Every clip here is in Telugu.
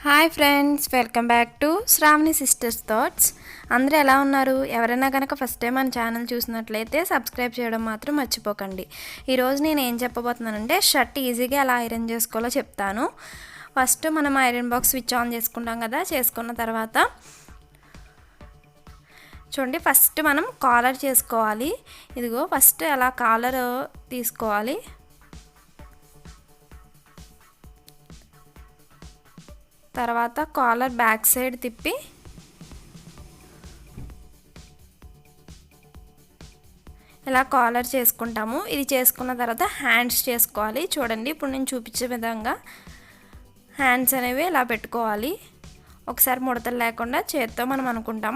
Hi friends, welcome back to Sravani sisters thoughts. అందరూ ఎలా ఉన్నారు? ఎవరైనా కనుక ఫస్ట్ టైం మన ఛానల్ చూసినట్లయితే సబ్స్క్రైబ్ చేయడం మాత్రం మర్చిపోకండి. ఈరోజు నేను ఏం చెప్పబోతున్నానంటే షర్ట్ ఈజీగా ఎలా ఐరన్ చేసుకోవాలో చెప్తాను. ఫస్ట్ మనం ఐరన్ బాక్స్ స్విచ్ ఆన్ చేసుకుంటాం కదా. చేసుకున్న తర్వాత చూడండి, ఫస్ట్ మనం కాలర్ చేసుకోవాలి. ఇదిగో ఫస్ట్ అలా కాలర్ తీసుకోవాలి. తర్వాత కాలర్ బ్యాక్ సైడ్ తిప్పి ఇలా కాలర్ చేసుకుంటాము. ఇది చేసుకున్న తర్వాత హ్యాండ్స్ చేసుకోవాలి. చూడండి, ఇప్పుడు నేను చూపించే విధంగా హ్యాండ్స్ అనేవి ఇలా పెట్టుకోవాలి. ఒకసారి ముడతలు లేకుండా చేత్తో మనం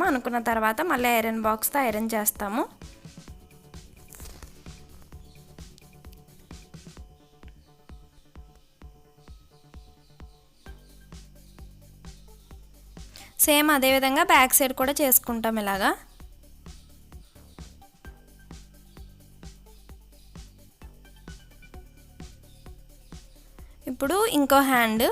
అనుకున్న తర్వాత మళ్ళీ ఐరన్ బాక్స్తో ఐరన్ చేస్తాము. సేమ్ అదేవిధంగా బ్యాక్ సైడ్ కూడా చేసుకుంటాం ఇలాగా. ఇప్పుడు ఇంకో హ్యాండ్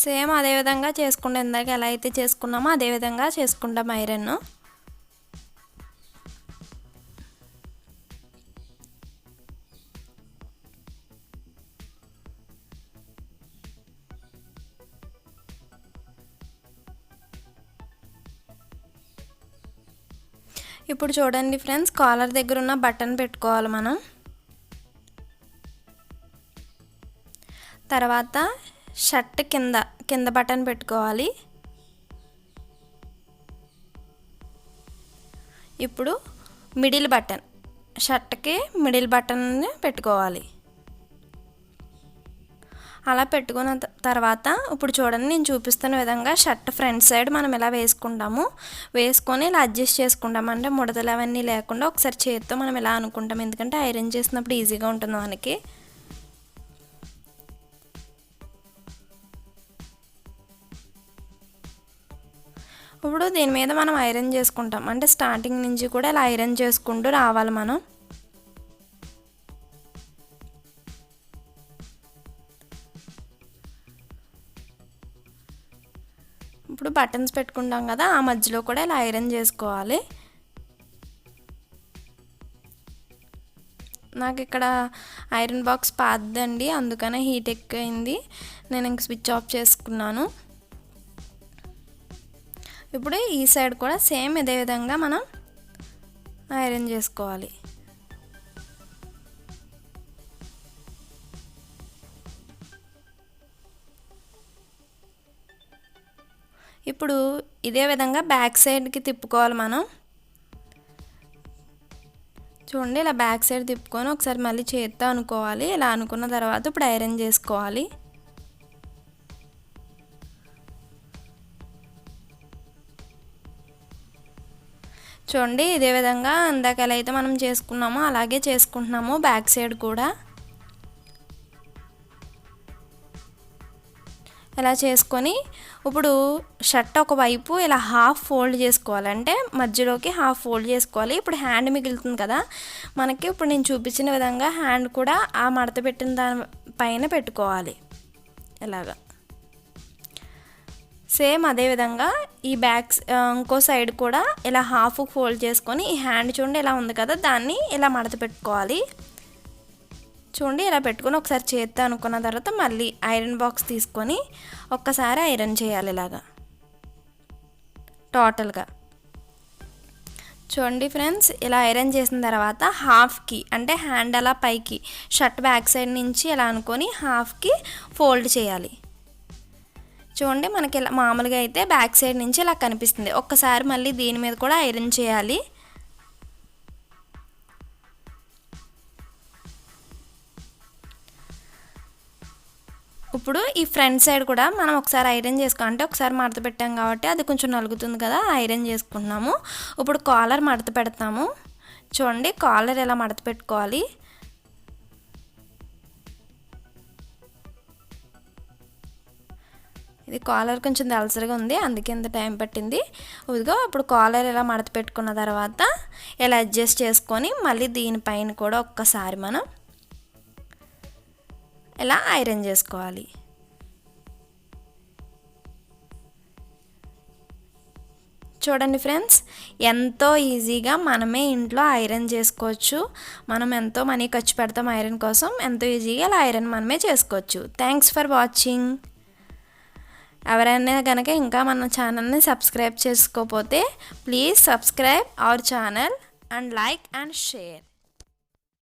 సేమ్ అదేవిధంగా చేసుకుంటాం. ఇందాక ఎలా అయితే చేసుకున్నామో అదేవిధంగా చేసుకుంటాం ఐరన్. ఇప్పుడు చూడండి ఫ్రెండ్స్, కాలర్ దగ్గర ఉన్న బటన్ పెట్టుకోవాలి మనం. తర్వాత షర్ట్ కింద బటన్ పెట్టుకోవాలి. ఇప్పుడు మిడిల్ బటన్, షర్ట్కి మిడిల్ బటన్ పెట్టుకోవాలి. అలా పెట్టుకున్న తర్వాత ఇప్పుడు చూడండి, నేను చూపిస్తున్న విధంగా షర్ట్ ఫ్రంట్ సైడ్ మనం ఇలా వేసుకుంటాము. వేసుకొని ఇలా అడ్జస్ట్ చేసుకుంటాము. అంటే ముడతలు అవన్నీ లేకుండా ఒకసారి చేతితో మనం ఇలా అనుకుంటాం, ఎందుకంటే ఐరన్ చేసినప్పుడు ఈజీగా ఉంటుంది మనకి. ఇప్పుడు దీని మీద మనం ఐరన్ చేసుకుంటాం. అంటే స్టార్టింగ్ నుంచి కూడా ఇలా ఐరన్ చేసుకుంటూ రావాలి మనం. ఇప్పుడు బటన్స్ పెట్టుకుంటాం కదా, ఆ మధ్యలో కూడా ఇలా ఐరన్ చేసుకోవాలి. నాకు ఇక్కడ ఐరన్ బాక్స్ పాతదండి, అందుకనే హీట్ ఎక్కువైంది. నేను ఇంక స్విచ్ ఆఫ్ చేసుకున్నాను. ఇప్పుడు ఈ సైడ్ కూడా సేమ్ ఇదే విధంగా మనం ఐరన్ చేసుకోవాలి. ఇప్పుడు ఇదే విధంగా బ్యాక్ సైడ్కి తిప్పుకోవాలి మనం. చూడండి, ఇలా బ్యాక్ సైడ్ తిప్పుకొని ఒకసారి మళ్ళీ చేత్తో అనుకోవాలి. ఇలా అనుకున్న తర్వాత ఇప్పుడు ఐరన్ చేసుకోవాలి. చూడండి, ఇదే విధంగా ఇందాక ఎలా అయితే మనం చేసుకున్నామో అలాగే చేసుకుంటున్నాము బ్యాక్ సైడ్ కూడా. ఇలా చేసుకొని ఇప్పుడు షర్ట్ ఒకవైపు ఇలా హాఫ్ ఫోల్డ్ చేసుకోవాలి. అంటే మధ్యలోకి హాఫ్ ఫోల్డ్ చేసుకోవాలి. ఇప్పుడు హ్యాండ్ మిగులుతుంది కదా మనకి. ఇప్పుడు నేను చూపించిన విధంగా హ్యాండ్ కూడా ఆ మడత పెట్టిన దాని పైన పెట్టుకోవాలి ఇలాగా. సేమ్ అదేవిధంగా ఈ ఇంకో సైడ్ కూడా ఇలా హాఫ్ ఫోల్డ్ చేసుకొని ఈ హ్యాండ్ చూడండి ఇలా ఉంది కదా, దాన్ని ఇలా మడత పెట్టుకోవాలి. చూడండి, ఇలా పెట్టుకొని ఒకసారి చేత్తో అనుకున్న తర్వాత మళ్ళీ ఐరన్ బాక్స్ తీసుకొని ఒక్కసారి ఐరన్ చేయాలి ఇలాగా టోటల్గా. చూడండి ఫ్రెండ్స్, ఇలా ఐరన్ చేసిన తర్వాత హాఫ్కి అంటే హ్యాండ్ అలా పైకి షర్ట్ బ్యాక్ సైడ్ నుంచి ఇలా అనుకొని హాఫ్కి ఫోల్డ్ చేయాలి. చూడండి, మనకి ఇలా మామూలుగా అయితే బ్యాక్ సైడ్ నుంచి ఇలా కనిపిస్తుంది. ఒక్కసారి మళ్ళీ దీని మీద కూడా ఐరన్ చేయాలి. ఇప్పుడు ఈ ఫ్రంట్ సైడ్ కూడా మనం ఒకసారి ఐరన్ అంటే ఒకసారి మడత పెట్టాం కాబట్టి అది కొంచెం నలుగుతుంది కదా, ఐరన్ చేసుకుంటున్నాము. ఇప్పుడు కాలర్ మడత పెడతాము. చూడండి, కాలర్ ఎలా మడత పెట్టుకోవాలి. ఇది కాలర్ కొంచెం దళసరిగా ఉంది, అందుకే ఇంత టైం పట్టింది. ఇదిగో ఇప్పుడు కాలర్ ఇలా మడత పెట్టుకున్న తర్వాత ఇలా అడ్జస్ట్ చేసుకొని మళ్ళీ దీనిపైన కూడా ఒక్కసారి మనం ఇలా ఐరన్ చేసుకోవాలి. చూడండి ఫ్రెండ్స్, ఎంతో ఈజీగా మనమే ఇంట్లో ఐరన్ చేసుకోవచ్చు. మనం ఎంతో మనీ ఖర్చు పెడతాం ఐరన్ కోసం, ఎంతో ఈజీగా ఇలా ఐరన్ మనమే చేసుకోవచ్చు. Thanks for watching. ఎవరైనా కనుక ఇంకా మన ఛానల్ని సబ్స్క్రైబ్ చేసుకోకపోతే please subscribe our channel and like and share.